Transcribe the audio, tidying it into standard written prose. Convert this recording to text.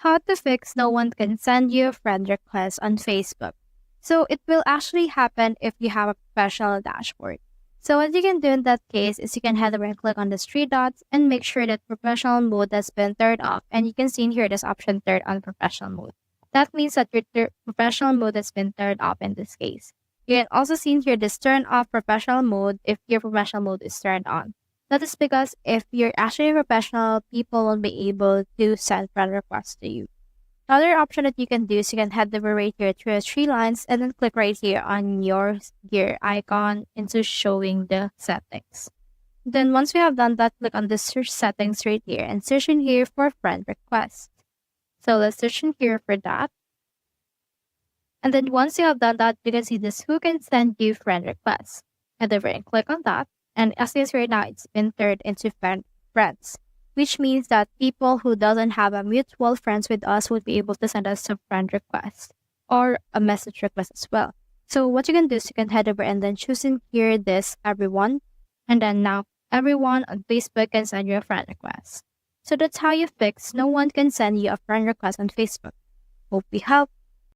how to fix no one can send you a friend request on Facebook. So it will actually happen if you have a professional dashboard. So what you can do in that case is you can head over and click on the three dots and make sure that professional mode has been turned off. And you can see in here this option turned on professional mode. That means that your professional mode has been turned off in this case. You can also see in here this turn off professional mode if your professional mode is turned on. That is because if you're actually a professional, people won't be able to send friend requests to you. The other option that you can do is you can head over right here to the three lines and then click right here on your gear icon into showing the settings. Then once we have done that, click on the search settings right here and search in here for friend request. So let's search in here for that. And then once you have done that, you can see this who can send you friend requests. Head over and click on that. And as you see right now, it's been turned into friends, which means that people who doesn't have a mutual friends with us would be able to send us a friend request or a message request as well. So what you can do is you can head over and then choose in here this everyone. And then now everyone on Facebook can send you a friend request. So that's how you fix no one can send you a friend request on Facebook. Hope we helped.